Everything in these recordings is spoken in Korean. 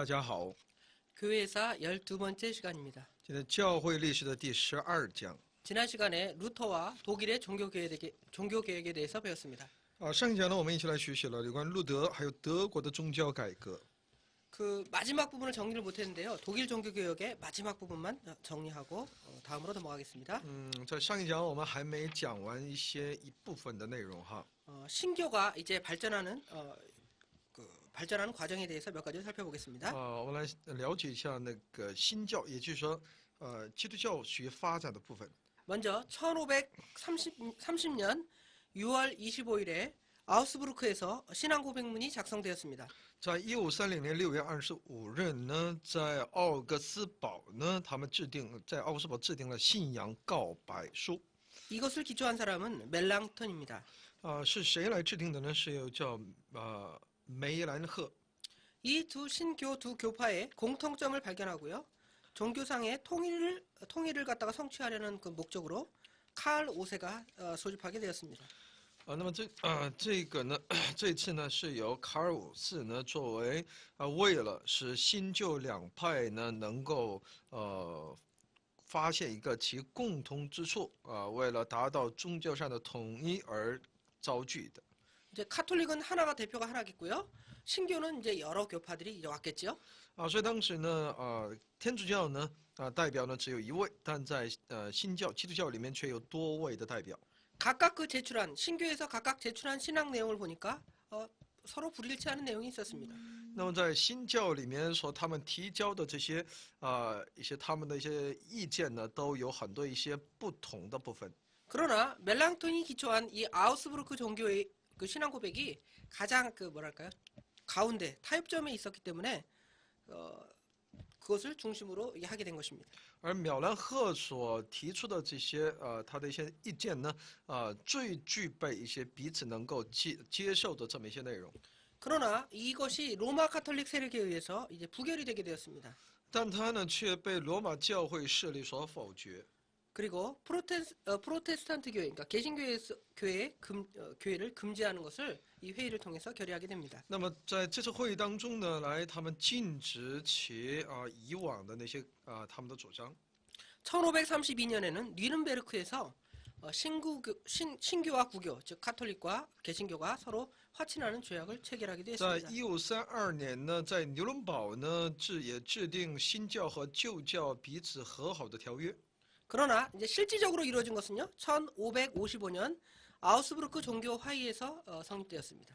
大家好， 교회사 12번째 시간입니다. 今天教会历史的第12讲。 지난 시간에 루터와 독일의 종교개혁에 대해서 배웠습니다. 上一讲呢，我们一起来学习了有关路德还有德国的宗教改革。 그 마지막 부분을 정리를 못했는데요. 독일 종교개혁의 마지막 부분만 정리하고 다음으로 넘어가겠습니다. 在上一讲我们还没讲完一部分的内容哈。 신교가 이제 발전하는 과정에 대해서 몇 가지 살펴보겠습니다. 我们来了解一下那个新教，也就是说，基督教学发展的部分。 먼저 1530년 6월 25일에 아우스부르크에서 신앙 고백문이 작성되었습니다. 在1530年6月25日呢，在奥格斯堡呢，他们在奥格斯堡制定了信仰告白书。 이것을 기초한 사람은 멜랑턴입니다. 是谁来制定的呢？是有叫梅兰赫。 이 두 신교 두 교파의 공통점을 발견하고요. 종교상의 통일을 갖다가 성취하려는 그 목적으로 칼 5세가 소집하게 되었습니다. 那么这个呢，这次呢是由卡尔五世呢作为为了使新旧两派呢能够发现一个其共通之处为了达到宗教上的统一而招聚的。 이제 카톨릭은 대표가 하나겠고요. 신교는 이제 여러 교파들이 이제 왔겠죠. 所以当时呢天主教呢代表呢只有一位，但在新教基督教里面却有多位的代表。 각각 신교에서 각각 제출한 신앙 내용을 보니까 서로 불일치하는 내용이 있었습니다. 那么在新教里面说他们提交的这些他们的一些意见呢，都有很多一些不同的部分。 그러나 멜랑톤이 기초한 이 아우스부르크 종교의 그 신앙 고백이 가장 가운데 타협점에 있었기 때문에 그것을 중심으로 하게 된 것입니다. 而渺兰赫所提出的这些他的一些意见呢，最具备一些彼此能够接受的这么一些内容。 그러나 이것이 로마 카톨릭 세력에 의해서 이제 부결이 되게 되었습니다. 但他呢却被罗马教会势力所否决。 그리고 프로테스탄트 교회, 그러니까 교회를 금지하는 것을 이 회의를 통해서 결의하게 됩니다. 那么在这次会议当中呢，他们禁止其以往的那些他们的主张。 1532년에는 뉘른베르크에서 신교와 구교, 즉 카톨릭과 개신교가 서로 화친하는 조약을 체결하게 在 되었습니다. 1532年呢，在纽伦堡呢也制定新教和旧教彼此和好的条约。 그러나 이제 실질적으로 이루어진 것은요, 1555년 아우스부르크 종교 화의에서 성립되었습니다.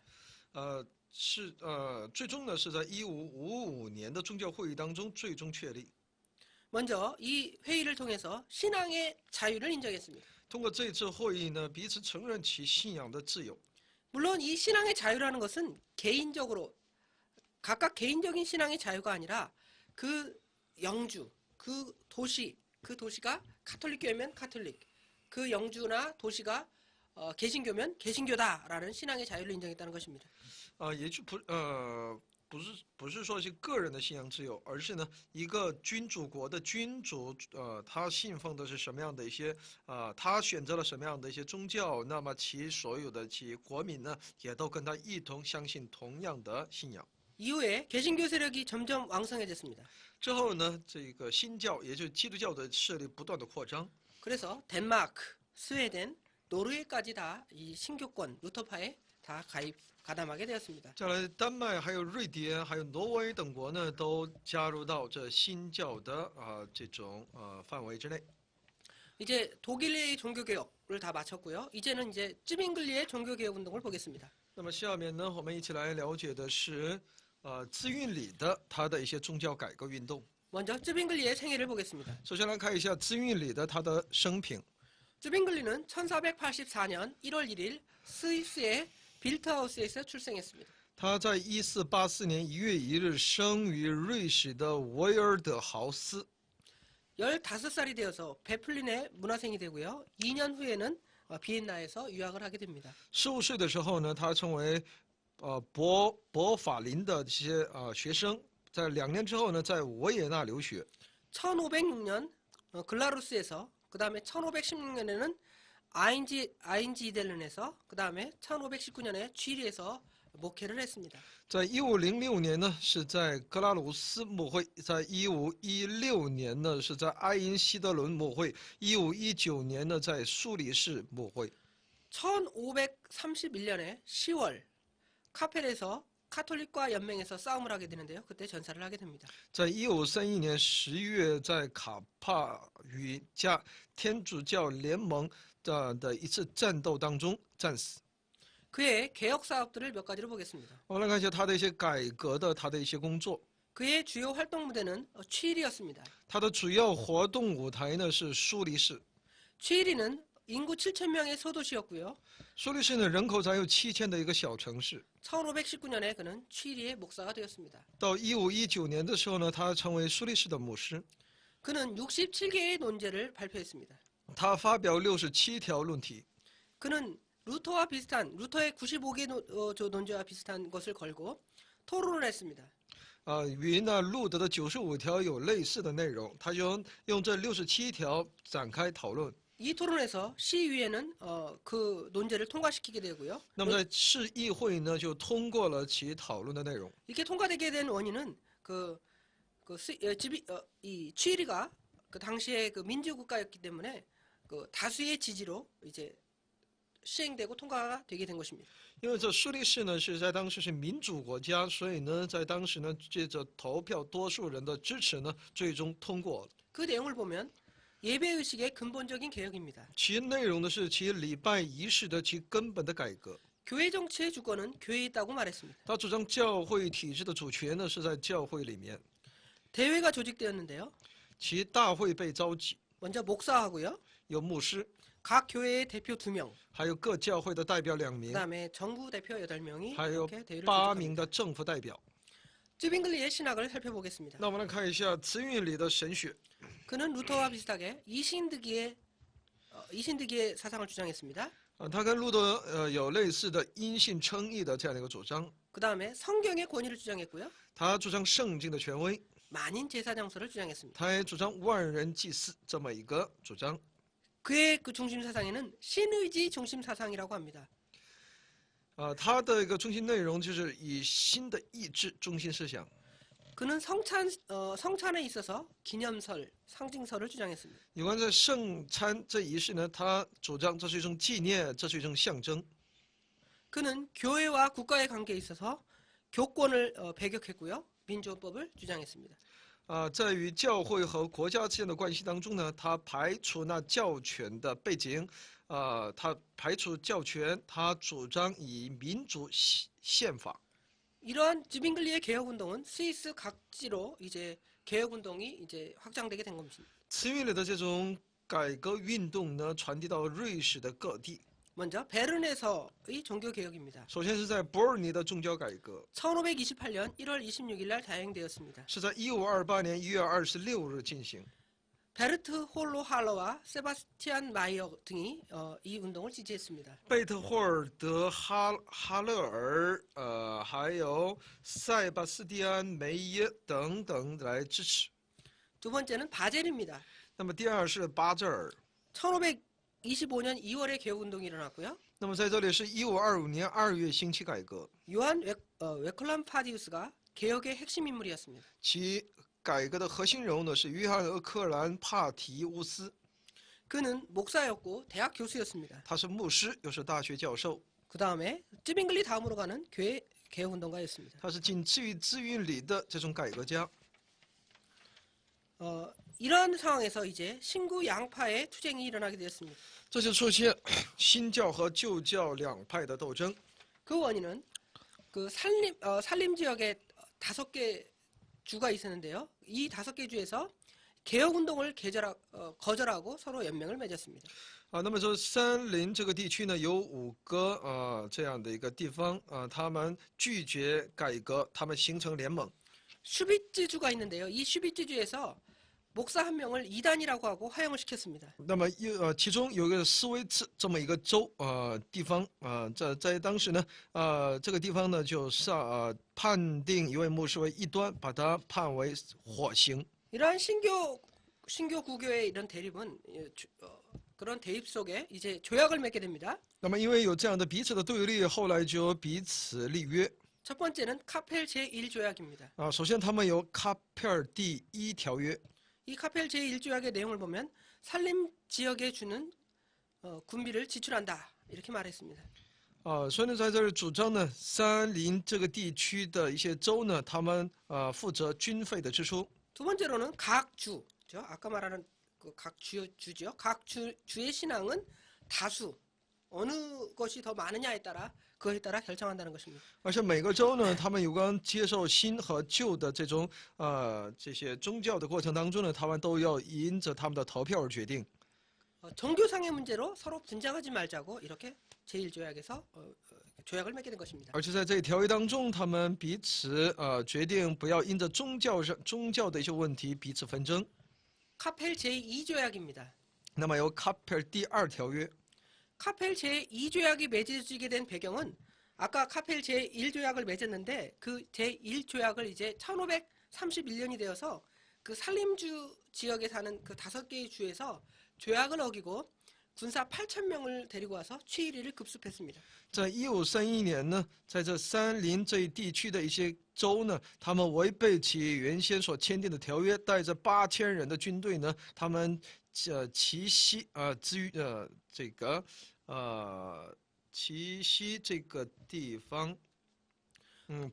最终呢是在1555年的宗教会议当中最终确立。 먼저 이 회의를 통해서 신앙의 자유를 인정했습니다. 通过这次会议呢，彼此承认其信仰的自由。 물론 이 신앙의 자유라는 것은 각각 개인적인 신앙의 자유가 아니라 그 영주, 그 도시가 카톨릭 교회면 카톨릭, 그 영주나 도시가 개신교면 개신교다라는 신앙의 자유를 인정했다는 것입니다. 也就不是说是个人的信仰自由，而是呢一个君主国的君主他信奉的是什么样的一些他选择了什么样的一些宗教，那么所有的其国民呢也都跟他一同相信同样的信仰。 이후에 개신교 세력이 점점 왕성해졌습니다. 之后呢，这个新教也就是基督教的势力不断的扩张。 그래서 덴마크, 스웨덴, 노르웨이까지 다 이 신교권 루터파에 다 가담하게 되었습니다. 再来，丹麦、还有瑞典、还有挪威等国呢，都加入到这新教的这种范围之内。 이제 독일의 종교개혁을 다 마쳤고요. 이제는 이제 쯔빙글리의 종교개혁 운동을 보겠습니다. 那么下面呢，我们一起来了解的是资运里的他的一些宗教改革运动。 먼저 쯔빙글리의 생애를 보겠습니다. 首先来看一下资运里的他的生平。 쯔빙글리는 1484년 1월 1일 스위스의 빌트하우스에서 출생했습니다. 他在1484年1月1日生于瑞士的维尔德豪斯。 15살이 되어서 베플린의 문화생이 되고요. 2년 후에는 비엔나에서 유학을 하게 됩니다. 15岁的时候呢，他成为伯法林的这些学生，在2年之后呢，在维也纳留学。 1506년 글라루스에서, 그 다음에 1516년에는 아인지델른에서, 그 다음에 1519년에 취리에서 목회를 했습니다. 在1506年呢，是在格拉鲁斯牧会；在1516年呢，是在埃因希德伦牧会；1519年呢，在苏黎世牧会。 1531년에 10월 카펠에서 카톨릭과 연맹에서 싸움을 하게 되는데요. 그때 전사를 하게 됩니다. 在1531年10月，在卡帕与加天主教联盟的一次战斗当中战死。 그의 개혁 사업들을 몇 가지로 보겠습니다. 我们来看一下他的一些改革的他的一些工作。 그의 주요 활동 무대는 취일이었습니다. 他的主要活动舞台呢是苏黎世。 취일이는 인구 7,000명의 소도시였고요. 苏黎世呢人口才有7000的一个小城市。 1519년에 그는 취일이의 목사가 되었습니다. 到1519年的时候呢，他成为苏黎世的牧師。 그는 67개의 논제를 발표했습니다. 他发表67条论题。 그는 루터와 비슷한 루터의 95개 논제와 비슷한 것을 걸고 토론을 했습니다. 与那路德的95条有类似的内容，他就用这67条展开讨论。 이 토론에서 시위에는 그 논제를 통과시키게 되고요. 那么在市议会呢，就通过了其讨论的内容。 이렇게 통과되게 된 원인은 이 취리가 그 당시에 그 민주국가였기 때문에 그 다수의 지지로 이제 시행되고 통과가 되게 된 것입니다. 因为这苏黎世呢是在当时是民主国家，所以呢在当时呢借着投票多数人的支持呢，最终通过了。 그 내용을 보면 예배의식의 근본적인 개혁입니다. 其内容呢是其礼拜仪式的其根本的改革。 교회 정치의 주권은 교회에 있다고 말했습니다. 他主张教会体制的主权呢是在教会里面。 대회가 조직되었는데요. 其大会被召集， 먼저 목사하고요. 有牧师， 각 교회의 대표 2명, 还有各教会的代表2名， 그다음에 정부 대표 8명이 还有 이렇게 대회를 8 조직합니다. 名的政府代表。 쯔빙글리의 신학을 살펴보겠습니다. 那我们来看一下慈运里的神学。 그는 루터와 비슷하게 이신득이의 사상을 주장했습니다. 他跟路德有类似的因信称义的这样的一个主张。 그다음에 성경의 권위를 주장했고요. 他主张圣经的权威， 만인 제사 장소를 주장했습니다. 他也主张万人祭司这么一个主张。 그의 그 중심 사상에는 신의지 중심 사상이라고 합니다. 他的一个中心内容就是以新的意志中心思想。 그는 성찬에 있어서 기념설, 상징설을 주장했습니다. 有关在圣餐这仪式呢，他主张这是一种纪念，这是一种象征。 그는 교회와 국가의 관계에 있어서 교권을 배격했고요. 민주법을 주장했습니다. 在与教会和国家之间的关系当中呢，他排除那教权的背景，他排除教权，他主张以民主宪法。 이러한 쯔빙글리의 개혁 운동은 스위스 각지로 이제 개혁 운동이 이제 확장되게 된 겁니다. 慈运里的这种改革运动呢，传递到瑞士的各地。 먼저 베른에서의 종교 개혁입니다. 首先是在伯尔尼的宗教改革， 1528년 1월 26일 날 자행되었습니다. 是在1528年1月26日进行。 베르트 홀로 할러와 세바스티안 마이어 등이 이 운동을 지지했습니다. 贝特霍尔德哈勒尔，还有塞巴斯蒂安梅耶等等来支持。 두 번째는 바젤입니다. 那么第二是巴泽尔。 1525년 2월에 개혁 운동이 일어났고요. 那么在这里是1525年2月兴起改革， 요한 웨클람 파디우스가 개혁의 핵심 인물이었습니다. 其改革的核心人物呢是约翰·厄克兰帕提乌斯， 그는 목사였고 대학 교수였습니다. 他是牧师，又是大学教授， 그 다음에 쯔빙글리 다음으로 가는 교회 개혁 운동가였습니다. 他是仅次于资运里的这种改革家。 이러한 상황에서 이제 신구 양파의 투쟁이 일어나게 되었습니다. 这就出现新教和旧教两派的斗争。 그 원인은 그 산림 지역에 5개 주가 있었는데요. 이 5개 주에서 개혁 운동을 거절하고 서로 연맹을 맺었습니다. 那么说山林这个地区呢，有5个这样的一个地方他们拒绝改革，他们形成联盟。 슈비츠 주가 있는데요. 이 슈비츠 주에서 목사 한 명을 이단이라고 하고 화형을 시켰습니다. 那么其中有一个斯威茨这么一个州地方在当时呢这个地方呢就判定一位牧师为异端，把他判为火刑。 이러한 신교 구교의 이런 대립은 그런 대입 속에 이제 조약을 맺게 됩니다. 那么因为有这样的彼此的对立，后来就彼此立约。 첫 번째는 카펠 제1조약입니다. 首先他们有卡佩尔第一条约。 이 카펠 제1조약의 내용을 보면 산림 지역에 주는 군비를 지출한다 이렇게 말했습니다. 所以呢，在这儿主张呢，山林这个地区的一些州呢，他们负责军费的支出。 두 번째로는 각 주, 아까 말하는 그 각 주죠. 각 주의 신앙은 다수 어느 것이 더 많으냐에 따라 그에 따라 결정한다는 것입니다. 而且每个州呢，他们有关接受新和旧的这种这些宗教的过程当中呢，他们都要因着他们的投票而决定。 종교상의 문제로 서로 분쟁하지 말자고 이렇게 제1조약에서 조약을 맺게 된 것입니다. 而且在这一条约当中，他们彼此决定不要因着宗教的一些问题彼此纷争。 카펠 제2조약입니다. 那么有卡佩尔第二条约。 카펠 제2조약이 맺어지게 된 배경은 아까 카펠 제1조약을 맺었는데 그 제1조약을 이제 1531년이 되어서 그 산림주 지역에 사는 그 5개의 주에서 조약을 어기고 군사 8,000명을 데리고 와서 취의리를 급습했습니다. 在1531年呢，在这山林这一地区的一些州呢，他们违背其原先所签订的条约，带着8000人的军队呢，他们奇袭这个地方，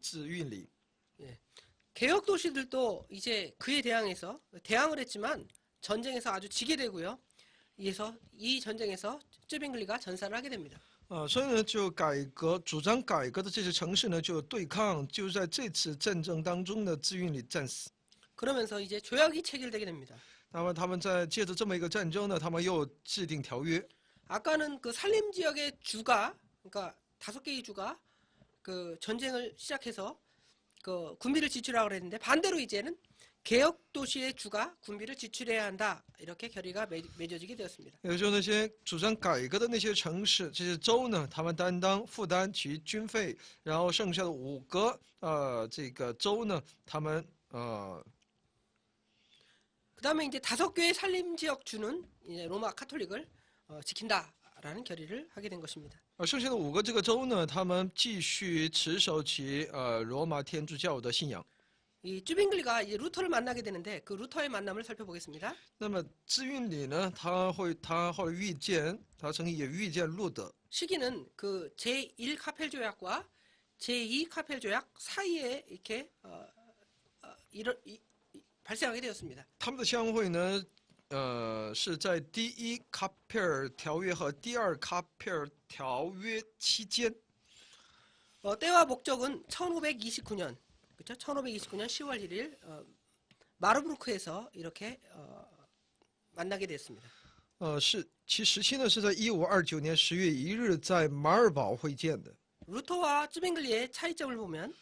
自运里。 개혁 도시들도 이제 그에 대항을 했지만 전쟁에서 아주 지게 되고요. 이에서 이 전쟁에서 쯔빙글리가 전사를 하게 됩니다. 所以呢，就主张改革的这些城市呢，就对抗，就在这次战争当中的自运里战死。 그러면서 이제 조약이 체결되게 됩니다. 那么他们在借着这么一个战争呢，他们又制定条约。 아까는 그 산림 지역의 주가 그러니까 5개의 주가 그 전쟁을 시작해서 그 군비를 지출하라고 했는데 반대로 이제는 개혁 도시의 주가 군비를 지출해야 한다 이렇게 결의가 맺어지게 되었습니다. 也就是那些主张改革的那些城市、这些州呢，他们负担其军费，然后剩下的5个这个州呢，他们그다음에 이제 5개의 산림 지역 주는 이제 로마 카톨릭을 지킨다라는 결의를 하게 된 것입니다. 剩下的5个这个州呢，他们继续持守其罗马天主教的信仰。 이 쯔빙글리가 이제 루터를 만나게 되는데 그 루터의 만남을 살펴보겠습니다. 那么自运里呢，他后来他曾经也遇见路德。 시기는 그 제1 카펠 조약과 제2 카펠 조약 사이에 이렇게 발생하게 되었습니다. 他们的相会呢，是在第一卡佩尔条约和第二卡佩尔条约期间。 때와 목적은 1529년, 그렇죠? 1529년 10월 1일 마르부르크에서 이렇게 만나게 됐습니다. 其时期呢是在1529年10月1日在马尔堡会见的。 루터와 쯔빙글리의 차이점을 보면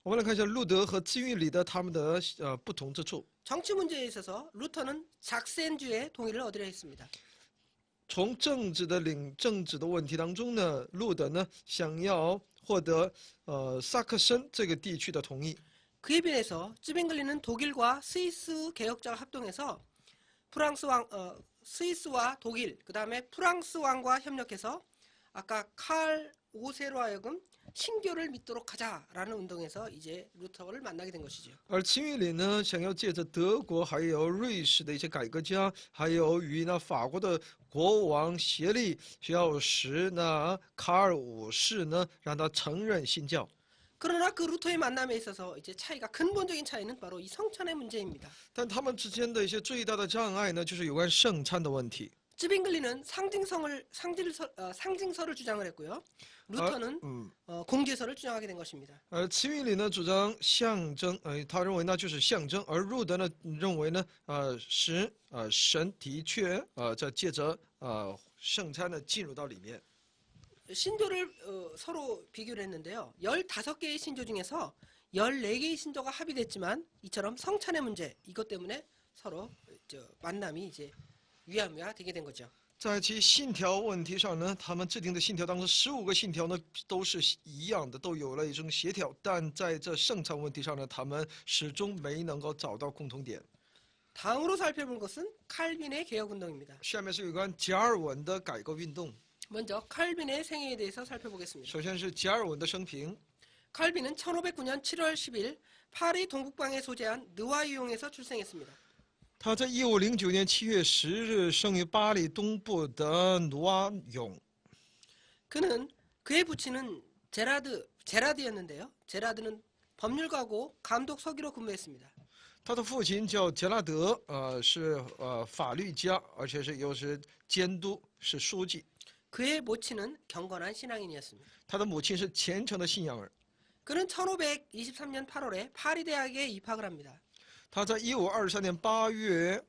我们来看一下路德和自运里的他们的不同之处。 정치 문제에 있어서 루터는 작센주의 동의를 얻으려 했습니다. 从政治的问题当中呢，路德呢想要获得萨克森这个地区的同意。 그에 비해서 쯔빙글리는 독일과 스위스 개혁자가 합동해서 스위스와 독일 그다음에 프랑스 왕과 협력해서 아까 칼 5세로 하여금 신교를 믿도록 하자라는 운동에서 이제 루터를 만나게 된 것이죠. 而亲运里呢，想要借着德国还有瑞士的一些改革家，还有与法国的国王协力，需要使卡尔5世呢让他承认新教。 그러나 그 루터의 만남에 있어서 이제 근본적인 차이는 바로 이 성찬의 문제입니다. 但他们之间的一些最大的障碍呢，就是有关圣餐的问题。 쯔빙글리는 상징서를 주장을 했고요. 루터는 공제서를 주장하게 된 것입니다. 亲运里呢主张象征，他认为那就是象征，而路德呢认为呢，是神的确在借着圣餐呢进入到里面。 신조를 서로 비교를 했는데요. 15개의 신조 중에서 14개의 신조가 합의됐지만 이처럼 성찬의 문제 이것 때문에 서로 만남이 이제 위화가 되게 된 거죠. 在其信条问题上呢，他们制定的信条当中，15个信条呢都是一样的，都有了一种协调，但在这圣餐问题上呢，他们始终没能够找到共同点。 다음으로 살펴볼 것은 칼빈의 개혁운동입니다. 下面是有关加尔文的改革运动。 먼저 칼빈의 생애에 대해서 살펴보겠습니다. 首先是加尔文的生平。 칼빈은 1509년 7월 10일 파리 동북방에 소재한 느와이용에서 출생했습니다. 他在1509年7月10日生于巴黎东部的努瓦永。 그는 그의 부친은 제라드였는데요. 제라드는 법률가고 감독 서기로 근무했습니다. 他的父亲叫杰拉德，是法律家，而且又是监督，是书记。 그의 모친은 경건한 신앙인이었습니다. 他的母亲是虔诚的信仰人。 그는 1523년 8월에 파리 대학에 입학을 합니다. 他在1523年8月，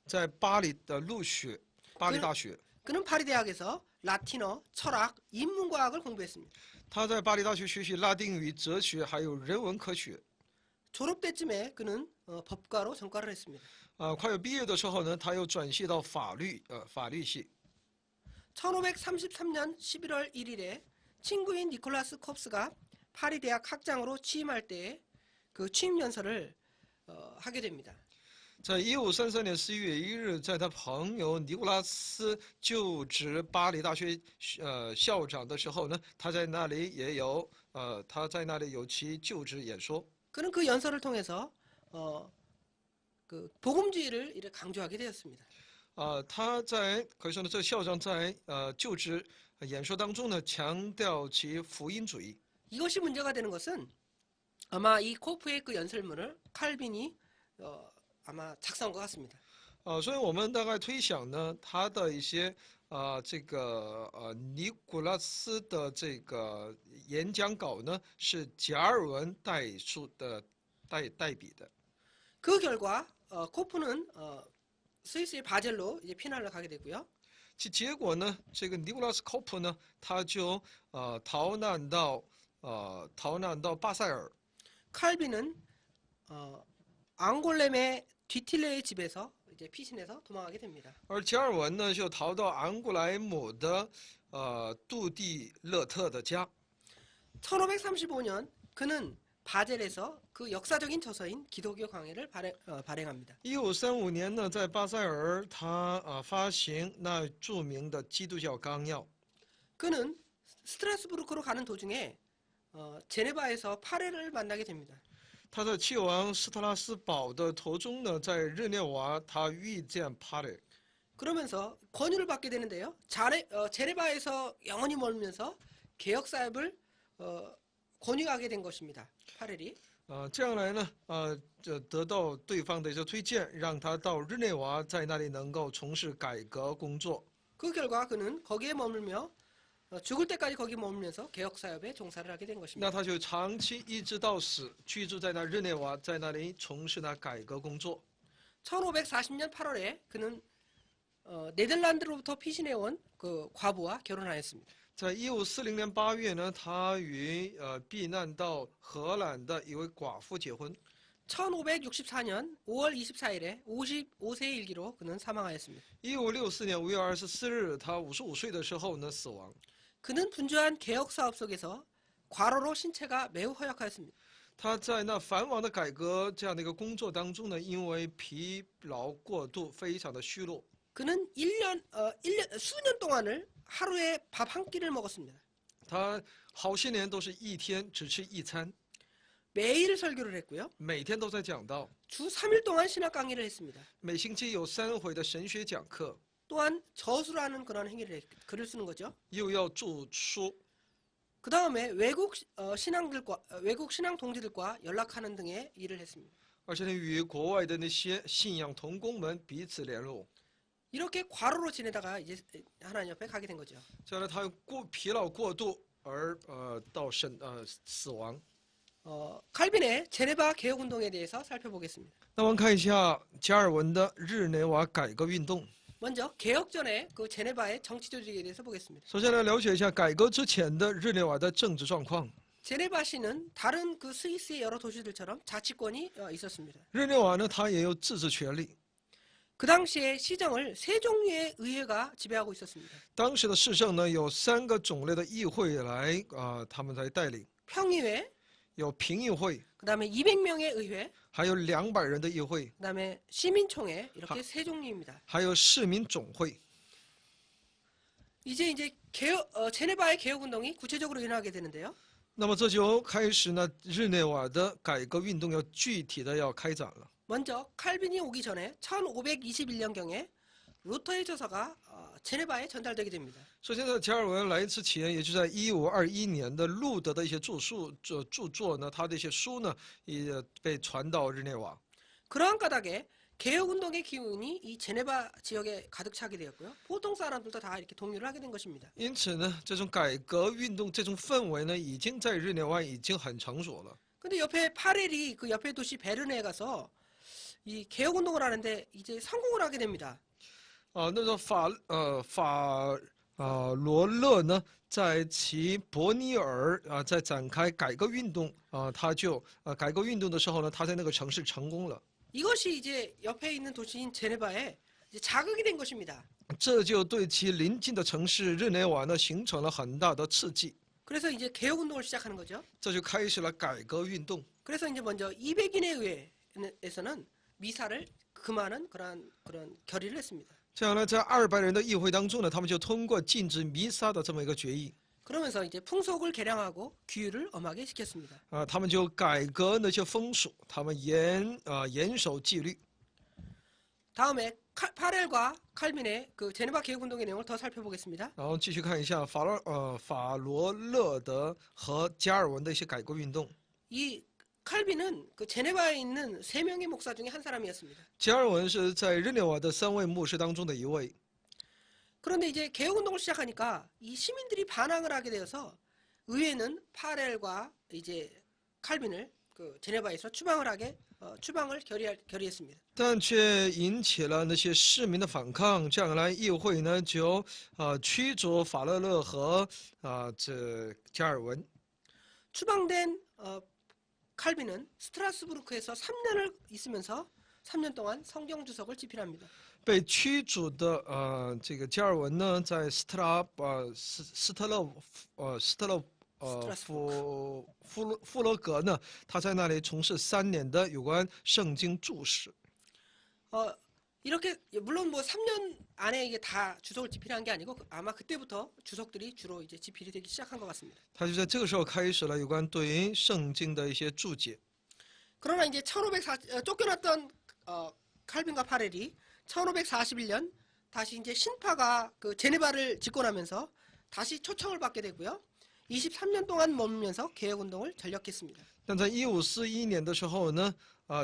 在巴黎的入学巴黎大学。 그는 파리 대학에서 라틴어, 철학, 인문과학을 공부했습니다. 他在巴黎大学学习拉丁语、哲学，还有人文科学。 졸업 때쯤에 그는 법과로 전과를 했습니다. 快要毕业的时候呢，他又转系到法律系。 1533년 11월 1일에 친구인 니콜라스 콥스가 파리 대학 학장으로 취임할 때 그 취임 연설을 하게 됩니다. 在1533年11月1日，在他朋友尼古拉斯就职巴黎大学校长的时候呢，他在那里有其就职演说。 그는 그 연설을 통해서 그 복음주의를 이렇게 강조하게 되었습니다. 他可以说呢，这个校长在就职演说当中呢，强调其福音主义。 이것이 문제가 되는 것은 아마 이 코프의 그 연설문을 칼빈이 아마 작성한 것 같습니다. 所以我们大概推想呢，他的一些尼古拉斯的这个演讲稿呢，是加尔文代笔的。 그 결과 코프는 스위스의 바젤로 이제 피난을 가게 되고요. 其结果呢，这个尼古拉斯科普呢，他就逃难到巴塞尔。 칼빈은 앙골렘의 뒤틸레의 집에서 이제 피신해서 도망하게 됩니다. 而加尔文呢，就逃到昂古莱姆的杜蒂勒特的家。 1535년 그는 바젤에서 그 역사적인 저서인 기독교 강해를 발행합니다. 1535年呢，在巴塞尔，他发行那著名的基督教纲要。 그는 스트라스부르크로 가는 도중에 제네바에서 파레를 만나게 됩니다. 他在去往斯特拉斯堡的途中呢，在日内瓦，他遇见帕雷。 그러면서 권유를 받게 되는데요. 제네바에서 영원히 머물면서 개혁 사업을 권유하게 된 것입니다. 파렐이. 这样来呢，就得到对方的一些推荐，让他到日内瓦，在那里能够从事改革工作。 그 결과 그는 거기에 머물며 죽을 때까지 거기 머물면서 개혁 사업에 종사를 하게 된 那 것입니다. 他就长期一直到死，居住在那日内瓦，在那里从事那改革工作。 1540년 8월에 그는 네덜란드로부터 피신해 온 그 과부와 결혼하였습니다. 在1540年8月呢，他与避难到荷兰的一位寡妇结婚。 1564년 5월 24일에 55세의 일기로 그는 사망하였습니다. 1564年5月24日，他55岁的时候呢死亡。 그는 분주한 개혁 사업 속에서 과로로 신체가 매우 허약하였습니다. 他在那繁忙的改革这样的一个工作当中呢，因为疲劳过度，非常的虚弱。 그는 수년 동안을 하루에 밥 한 끼를 먹었습니다. 他好些年都是一天只吃一餐， 매일 설교를 했고요. 每天都在讲道， 주 3일 동안 신학 강의를 했습니다. 每星期有3回的神学讲课， 또한 저술하는 그런 행위를 글을 쓰는 거죠. 又要著书。 그 다음에 외국 신앙 동지들과 연락하는 등의 일을 했습니다. 而且呢，与国外的那些信仰同工们彼此联络。 이렇게 과로로 지내다가 이제 하나님 옆에 가게 된 거죠. 这样呢，他疲劳过度而死亡。 칼빈의 제네바 개혁 운동에 대해서 살펴보겠습니다. 那我们看一下加尔文的日内瓦改革运动。 먼저 개혁 전에 그 제네바의 정치 조직에 대해서 보겠습니다. 首先来了解一下改革之前的日内瓦的政治状况。 제네바시는 다른 그 스위스의 여러 도시들처럼 자치권이 있었습니다. 日内瓦呢，它也有自治权利。 그 당시에 시정을 세 종류의 의회가 지배하고 있었습니다. 当时的市政呢，有3个种类的议会来他们来带领。 평의회, 有评议会， 그다음에 200명의 의회, 还有200人的议会， 그다음에 시민총회 이렇게 세 종류입니다. 还有市民总会。 이제 제네바의 개혁 운동이 구체적으로 일어나게 되는데요. 那么这就开始呢，日内瓦的改革运动要具体的要开展了。 먼저 칼빈이 오기 전에 1521년경에 루터의 저서가 제네바에 전달되게 됩니다. 首先在加尔文来之前，也就在1521年的路德的一些著作呢，他的一些书呢，也被传到日内瓦。 그러한 까닭에 개혁운동의 기운이 이 제네바 지역에 가득 차게 되었고요. 보통 사람들도 다 이렇게 동요를 하게 된 것입니다. 因此呢，这种改革运动这种氛围呢，已经在日内瓦已经很成熟了。 근데 옆에 파렐이 그 옆에 도시 베르네에 가서 이 개혁운동을 하는데 이제 성공을 하게 됩니다. 那个罗勒呢，在其伯尼尔在展开改革运动他就改革运动的时候呢，他在那个城市成功了。 이것이 이제 옆에 있는 도시인 제네바에 이제 자극이 된 것입니다. 这就对其邻近的城市日内瓦呢形成了很大的刺激， 그래서 이제 개혁운동을 시작하는 거죠. 这就开始了改革运动。 그래서 이제 먼저 200인의 의회에서는 미사를 금하는 그런 결의를 했습니다. 这样呢，在200人的议会当中呢，他们就通过禁止弥撒的这么一个决议 그러면서 이제 풍속을 개량하고 규율을 엄하게 시켰습니다. 他们就改革那些风俗，他们严守纪律。 다음에 파렐과 칼빈의 그 제네바 개혁운동의 내용을 더 살펴보겠습니다. 然后继续看一下法罗勒德和加尔文的一些改革运动。 이 칼빈은 그 제네바에 있는 3명의 목사 중에 한 사람이었습니다. 加尔文是在日内瓦的3位牧师当中的一位。 그런데 이제 개혁운동을 시작하니까 이 시민들이 반항을 하게 되어서 의회는 파렐과 이제 칼빈을 그 제네바에서 추방을 결의했습니다. 但却引起了那些市民的反抗，这样来议会呢就驱逐法勒勒和这加尔文。 추방된 칼빈은 스트라스부르크에서 3년을 있으면서 3년 동안 성경 주석을 집필합니다. 被驱逐的这个加尔文呢，在斯特勒格呢，他在那里从事3年的有关圣经注释。 이렇게 물론 뭐 3년 안에 이게 다 주석을 집필한 게 아니고 아마 그때부터 주석들이 주로 이제 집필이 되기 시작한 것 같습니다. 他就在这个时候开始了有关对于圣经的一些注解。 그러나 이제 쫓겨났던 칼빈과 파렐이 1541년 다시 이제 신파가 그 제네바를 집권하면서 다시 초청을 받게 되고요. 23년 동안 머물면서 개혁운동을 전력했습니다. 但在1541年的时候呢，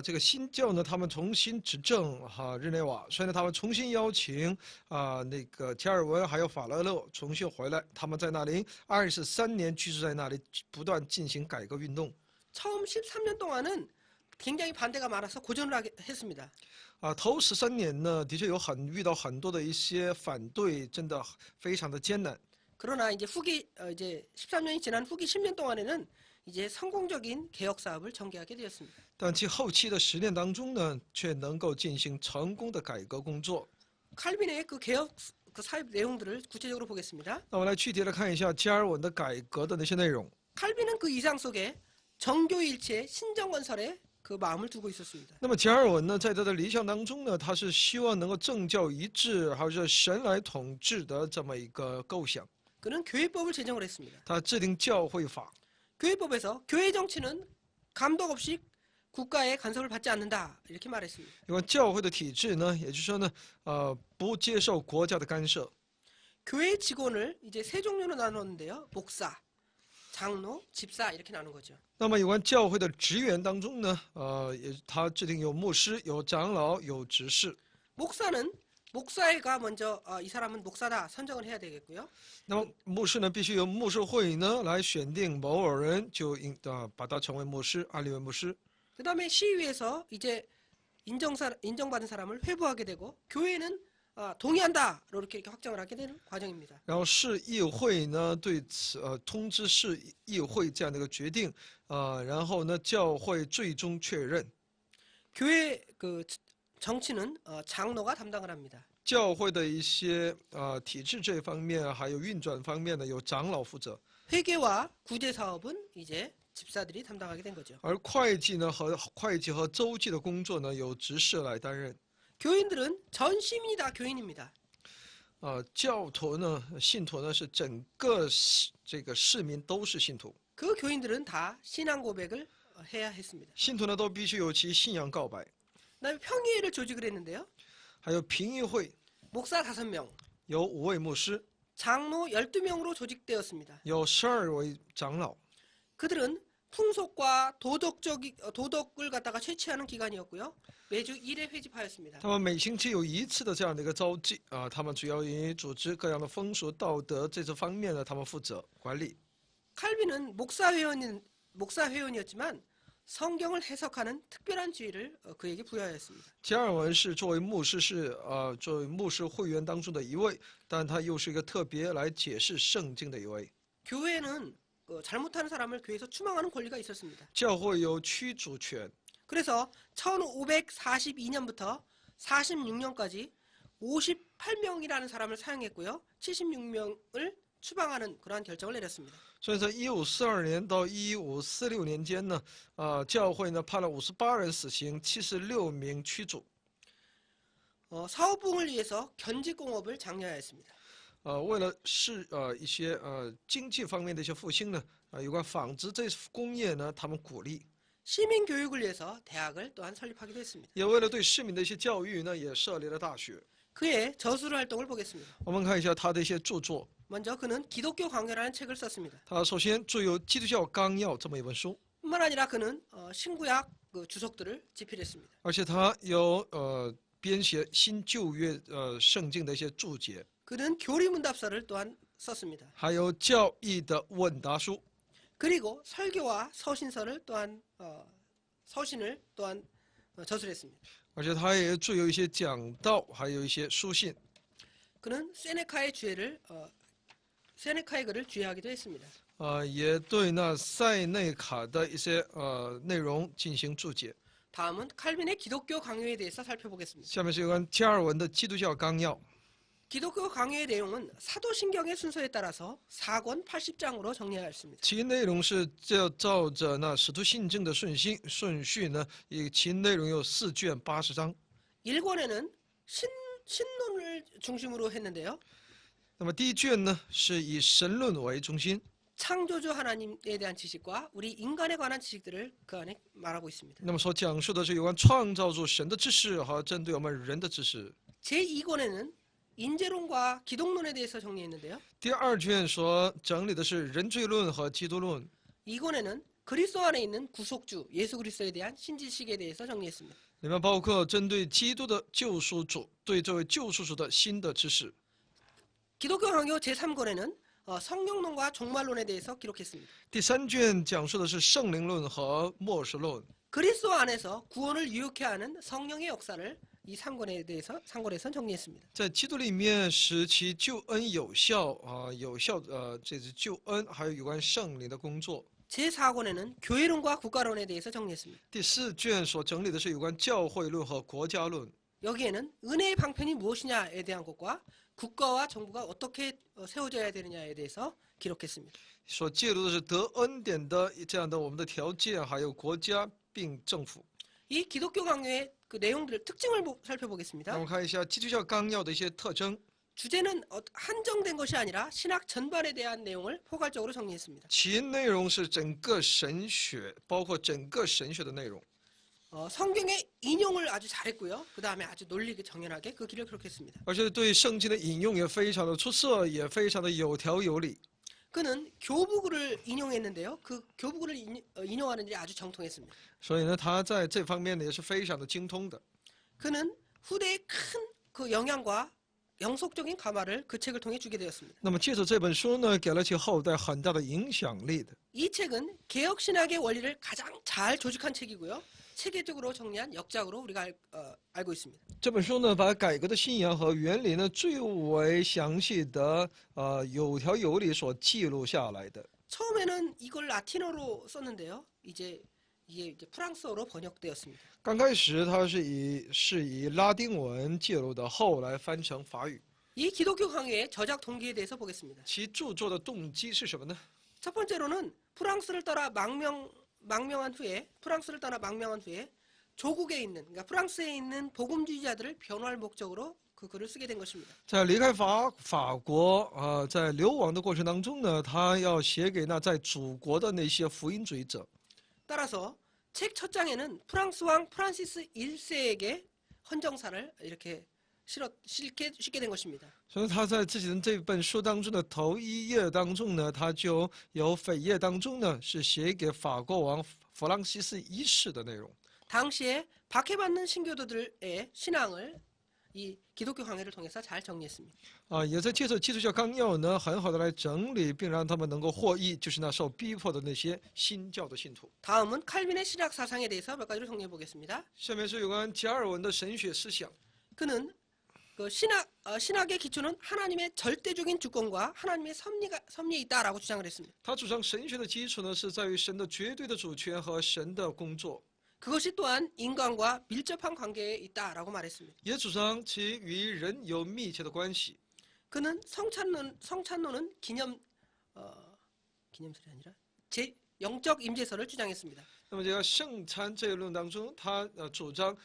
这个新教呢，他们重新执政日内瓦，所以呢，他们重新邀请那个加尔文还有法勒勒重新回来，他们在那里23年居住在那里，不断进行改革运动。 처음 13년 동안은 굉장히 반대가 많아서 고전을 했습니다. 头13年呢，的确遇到很多的一些反对，真的非常的艰难。 그러나 이제 이제 13년이 지난 후기 10년 동안에는 이제 성공적인 개혁 사업을 전개하게 되었습니다. 但其后期的10年当中呢，却能够进行成功的改革工作。 칼빈의 그 개혁 그 사업 내용들을 구체적으로 보겠습니다. 那我们来具体的看一下加尔文的改革的那些内容。 칼빈은 그 이상 속에 정교일체 신정건설에 그 마음을 두고 있었습니다. 那么加尔文呢，在他的理想当中呢，他是希望能够政教一致，还是神来统治的这么一个构想。 그는 교회법을 제정을 했습니다. 他制定教会法。 교회법에서 교회 정치는 감독 없이 국가의 간섭을 받지 않는다 이렇게 말했습니다. 有关教会的体制呢，也就是说呢，不接受国家的干涉。 교회 직원을 이제 3종류로 나눴는데요. 목사, 장로, 집사 이렇게 나눈 거죠. 那么有关教会的职员当中呢，他制定有牧师、有长老、有执事。 목사가 먼저 이 사람은 목사다 선정을 해야 되겠고요. 那么牧师呢，必须由牧师会呢来选定某人，就把他成为牧师，立为牧师。 그다음에 시위에서 이제 인정받은 사람을 회부하게 되고 교회는 동의한다 이렇게 확정을 하게 되는 과정입니다. 然后市议会呢对此通知市议会这样的一个决定，然后呢教会最终确认。 교회 그 정치는 장로가 담당을 합니다. 教会的一些体制这方面还有运转方面呢，由长老负责。 회계와 구제 사업은 이제 집사들이 담당하게 된 거죠. 而会计呢和周记的工作呢由执事来担任。 교인들은 전 시민이 다 교인입니다. 教徒呢信徒呢是整个这个市民都是信徒， 그 교인들은 다 신앙 고백을 해야 했습니다. 信徒呢都必须有其信仰告白。 그다음에 평의회를 조직을 했는데요. 还有评议会 목사 5명, 有5位牧师， 장로 12명으로 조직되었습니다. 有12位长老。 그들은 풍속과 도덕을 갖다가 채취하는 기관이었고요. 매주 1회 회집하였습니다. 他们每星期有一次的这样的一个召集啊，他们主要以组织各样的风俗道德这方面呢，他们负责管理。 칼빈은 목사 회원이었지만 성경을 해석하는 특별한 지위를 그에게 부여하였습니다. 加尔文是作为牧师会员当中的一位，但他又是一个特别来解释圣经的一位。 교회는 잘못하는 사람을 교회에서 추방하는 권리가 있었습니다. 教会有驱逐权， 그래서 1542년부터 46년까지 58명이라는 사람을 사용했고요. 76명을 추방하는 그러한 결정을 내렸습니다. 所以在1542年到1546年间呢，教会呢判了58人死刑，76名驱逐。 사업부흥을 위해서 견직공업을 장려하였습니다. 为了一些经济方面的一些复兴呢，有关纺织这工业呢，他们鼓励。 시민 교육을 위해서 대학을 또한 설립하기도 했습니다. 也为了对市民的一些教育呢，也设立了大学。 그의 저술 활동을 보겠습니다. 我们看一下他的一些著作。 먼저 그는 기독교 강요라는 책을 썼습니다. 他首先著有《基督教纲要》这么一本书， 뿐만 아니라 그는 신구약 주석들을 집필했습니다. 而且他有编写新旧约圣经的一些注解， 그는 교리문답서를 또한 썼습니다. 还有教义的问答书。 그리고 설교와 서신서를 또한 서신을 또한 저술했습니다. 而且他也著有一些讲道，还有一些书信。 그는 세네카의 글을 주의하기도 했습니다. 也对那塞内卡的一些内容进行注解。 다음은 칼빈의 기독교 강요에 대해서 살펴보겠습니다. 下面是有关加尔文的《基督教纲要》。 기독교 강요의 내용은 사도신경의 순서에 따라서 4권 80장으로 정리하였습니다. 其内容是照着那使徒信经的顺序呢，其内容有4卷80章。 1권에는 신론을 중심으로 했는데요. 那么第一卷呢，是以神论为中心， 창조주 하나님에 대한 지식과 우리 인간에 관한 지식들을 그 안에 말하고 있습니다. 那么所讲述的是有关创造主神的知识和针对我们人的知识。 제2권에는 인재론과 기독론에 대해서 정리했는데요. 第二卷所整理的是人罪论和基督论。 2권에는 그리스도 안에 있는 구속주 예수 그리스도에 대한 신지식에 대해서 정리했습니다. 里面包括针对基督的救赎主，对这位救赎主的新的知识。 기독교 강요 제3권에는 성경론과 종말론에 대해서 기록했습니다. 第三卷讲述的是圣灵论和末世论。 그리스도 안에서 구원을 유효케 하는 성령의 역사를 이 3권에서 정리했습니다. 在基督里面使其救恩有效这是救恩，还有有关圣灵的工作。 제4권에는 교회론과 국가론에 대해서 정리했습니다. 第四卷所整理的是有关教会论和国家论。 여기에는 은혜의 방편이 무엇이냐에 대한 것과 국가와 정부가 어떻게 세워져야 되느냐에 대해서 기록했습니다. 所介入的是得恩典的这样的我们的条件，还有国家并政府。 이 기독교 강요의 그 내용들 특징을 那我 살펴보겠습니다. 们看一下基督教纲要的一些特征。 주제는 한정된 것이 아니라 신학 전반에 대한 내용을 포괄적으로 정리했습니다. 其内容是整个神学，包括整个神学的内容。 성경의 인용을 아주 잘했고요. 그 다음에 아주 논리게 정연하게 그 길을 기록했습니다. 而且对圣经的引用也非常的出色，也非常的有条有理。 그는 교부글을 인용했는데요. 그 교부글을 인용하는 일이 아주 정통했습니다. 所以呢，他在这方面呢也是非常的精通的。 그는 후대에 큰 그 영향과 영속적인 가마를 그 책을 통해 주게 되었습니다. 那么借着这本书呢，给了其后代很大的影响力的。 이 책은 개혁 신학의 원리를 가장 잘 조직한 책이고요. 체계적으로 정리한 역작으로 우리가 알고 있습니다. 这本书呢，把改革的信仰和原理呢最为详细的有条有理所记录下来的。 처음에는 이걸 라틴어로 썼는데요. 이게 이제 프랑스어로 번역되었습니다. 刚开始它是以拉丁文记录的，后来翻成法语。 이 기독교 강요의 저작 동기에 대해서 보겠습니다. 其著作的动机是什么呢？ 첫 번째로는 프랑스를 떠나 망명한 후에 조국에 있는 그러니까 프랑스에 있는 복음주의자들을 변호할 목적으로 그 글을 쓰게 된 것입니다. 在离开法国在流亡的过程当中呢，他要写给那在祖国的那些福音主义者。 따라서 책 첫 장에는 프랑스 왕 프란시스 1세에게 헌정사를 이렇게 싣게 된 것입니다. 所以他在自己的这本书当中的头一页当中呢，他就有扉页当中呢是写给法国王弗朗西斯一世的内容。 당시에 박해받는 신교도들의 신앙을 이 기독교 강해를 통해서 잘 정리했습니다. 也在借着基督教纲要呢，很好的来整理，并让他们能够获益，就是那受逼迫的那些新教的信徒。 다음은 칼빈의 신학 사상에 대해서 몇 가지를 정리해 보겠습니다. 下面是有关加尔文的神学思想。 그는 그 신학의 기초는 하나님의 절대적인 주권과 하나님의 섭리에 있다라고 주장을 했습니다. 他主张神学的基础呢是在于神的绝对的主权和神的工作， 그것이 또한 인간과 밀접한 관계에 있다라고 말했습니다. 也主张其与人有密切的关系。 그는 성찬론은 기념설이 아니라 영적 임재설을 주장했습니다. 那么这个圣餐这一论当中，他主张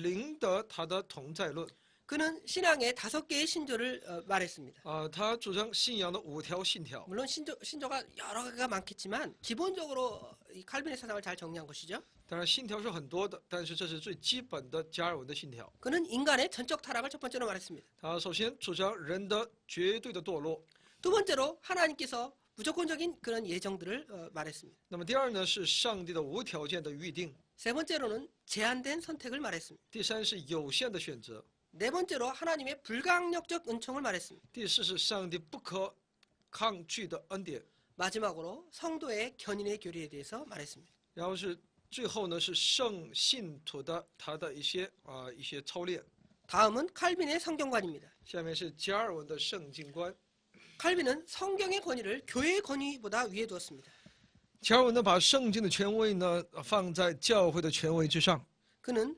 灵的他的同在论。 그는 신앙의 5개의 신조를 말했습니다. 他主张信仰的5条信条。 물론 신조가 여러 개가 많겠지만 기본적으로 이 칼빈의 사상을 잘 정리한 것이죠. 当然信条是很多的，但是这是最基本的加尔文的信条。 그는 인간의 전적 타락을 첫 번째로 말했습니다. 他首先主张人的绝对的堕落。 두 번째로 하나님께서 무조건적인 그런 예정들을 말했습니다. 那么第二呢是上帝的无条件的预定。 세 번째로는 제한된 선택을 말했습니다. 第三是有限的选择。 네 번째로 하나님의 불강력적 은총을 말했습니다. 第四是上帝不可抗拒的恩典。 마지막으로 성도의 견인의 교리에 대해서 말했습니다. 然后是最后呢是圣信徒的他的一些操练。 다음은 칼빈의 성경관입니다. 下面是加尔文的圣经观。 칼빈은 성경의 권위를 교회의 권위보다 위에 두었습니다. 加尔文呢把圣经的权威呢放在教会的权威之上。 그는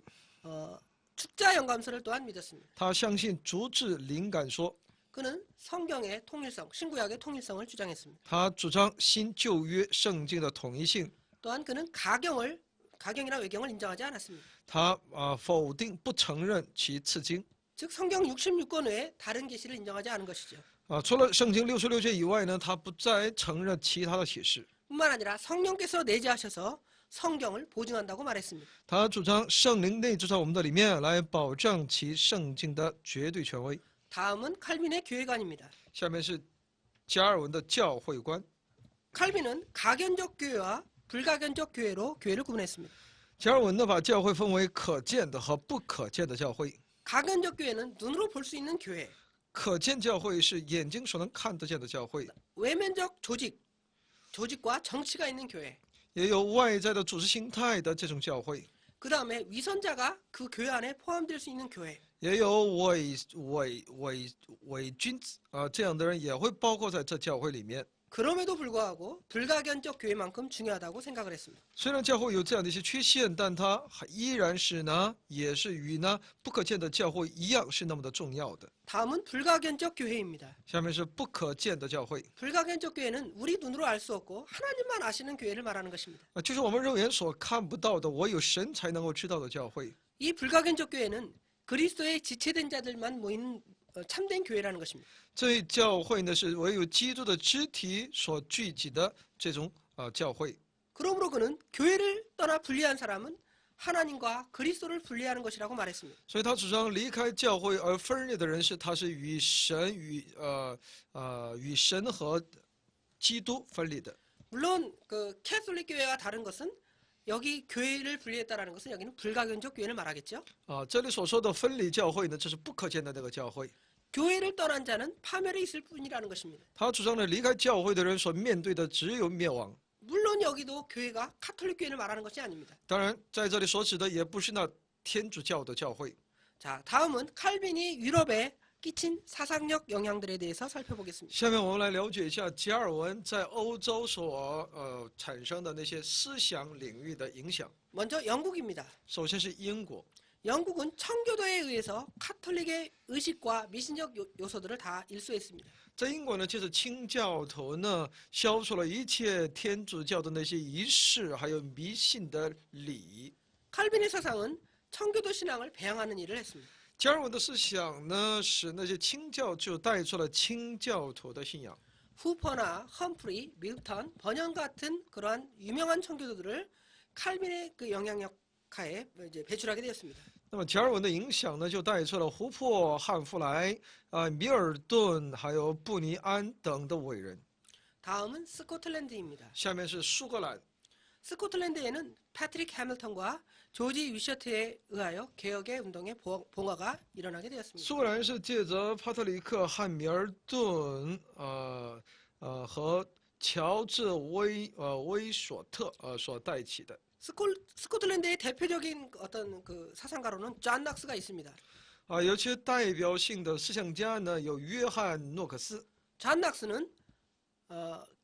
축자 영감설을 또한 믿었습니다. 他相信逐字灵感说。 그는 성경의 통일성, 신구약의 통일성을 주장했습니다. 他主张新旧约圣经的统一性。 또한 그는 가경이나 외경을 인정하지 않았습니다. 他否定不承认其次经。 즉 성경 66권 외에 다른 계시를 인정하지 않은 것이죠. 除了圣经66节以外呢，他不再承认其他的启示。 뿐만 아니라 성령께서 내재하셔서 성경을 보증한다고 말했습니다. 他主张圣灵内住在我们的里面，来保障其圣经的绝对权威。 다음은 칼빈의 교회관입니다. 下面是加尔文的教会观。 칼빈은 가견적 교회와 불가견적 교회로 교회를 구분했습니다. 加尔文呢把教会分为可见的和不可见的教会。 가견적 교회는 눈으로 볼 수 있는 교회. 可见教会是眼睛所能看得见的教会。 외면적 조직과 정치가 있는 교회. 也有外在的组织形态的这种教会。 그 다음에 위선자가 그 교회 안에 포함될 수 있는 교회. 也有伪君子这样的人也会包括在这教会里面。 그럼에도 불구하고 불가견적 교회만큼 중요하다고 생각을 했습니다. 虽然教会有这样的一些缺陷，但它依然是呢，也是与呢不可见的教会一样是那么的重要的。 다음은 불가견적 교회입니다. 下面是不可见的教会， 불가견적 교회는 우리 눈으로 알 수 없고 하나님만 아시는 교회를 말하는 것입니다. 就是我们肉眼所看不到的，唯有神才能够知道的教会。 이 불가견적 교회는 그리스도의 지체된 자들만 모이는 참된 교회라는 것입니다. 这教会呢是唯有基督的肢体所聚集的这种教会。 그러므로 그는 교회를 떠나 분리한 사람은 하나님과 그리스도를 분리하는 것이라고 말했습니다. 所以他主张离开教会而分裂的人是他是与神和基督分离的。 물론 그 캐톨릭 교회와 다른 것은 여기 교회를 분리했다라는 것은 여기는 불가견적 교회를 말하겠죠. 这里所说的分离教会呢，这是不可见的那个教会。 교회를 떠난 자는 파멸에 있을 뿐이라는 것입니다. 他主张呢，离开教会的人所面对的只有灭亡。 물론 여기도 교회가 카톨릭 교회를 말하는 것이 아닙니다. 当然，在这里所指的也不是那天主教的教会。 자, 다음은 칼빈이 유럽에 끼친 사상력 영향들에 대해서 살펴보겠습니다. 下面我们来了解一下加尔文在欧洲所产生的那些思想领域的影响。 먼저 영국입니다. 首先是英国， 영국은 청교도에 의해서 카톨릭의 의식과 미신적 요소들을 다 일소했습니다. 在英国呢，就是清教徒呢消除了一切天主教的那些仪式，还有迷信的礼。 칼빈의 사상은 청교도 신앙을 배양하는 일을 했습니다. 加尔文的思想呢，使那些清教就带出了清教徒的信仰。 후퍼나 험프리, 밀턴, 번연 같은 그러한 유명한 청교도들을 칼빈의 그 영향력하에 이제 배출하게 되었습니다. 那么加尔文的影响呢，就带出了胡珀、汉弗莱、米尔顿，还有布尼安等的伟人。 다음은 스코틀랜드입니다. 下面是苏格兰， 스코틀랜드에는 패트릭 해밀턴과 조지 위셔트에 의하여 개혁의 운동의 봉화가 일어나게 되었습니다. 苏格兰是借着帕特里克·汉密尔顿，和乔治威索特所带起的。 스코틀랜드의 대표적인 어떤 그 사상가로는 존 낙스가 있습니다. 尤其代表性的思想家呢，有约翰·诺克斯。 존 낙스는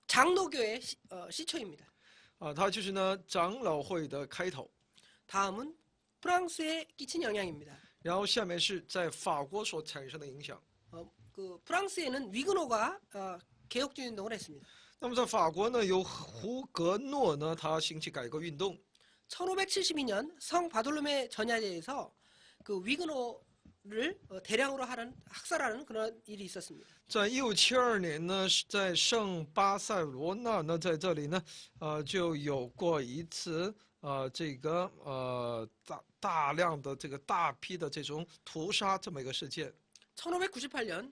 장로교의 시초입니다. 他就是呢长老会的开头。 다음은 프랑스에 끼친 영향입니다. 然后下面是在法国所产生的影响。 그 프랑스에는 위그노가 개혁주의 운동을 했습니다. 那么在法国呢，有胡格诺呢，他兴起改革运动。 1572년 성 바돌로메 전야제에서 그 위그노를 대량으로 학살하는 그런 일이 있었습니다. 在1572年呢，是在圣巴塞罗那呢，在这里呢，就有过一次这个大量的这个大批的这种屠杀这么一个事件。 1598년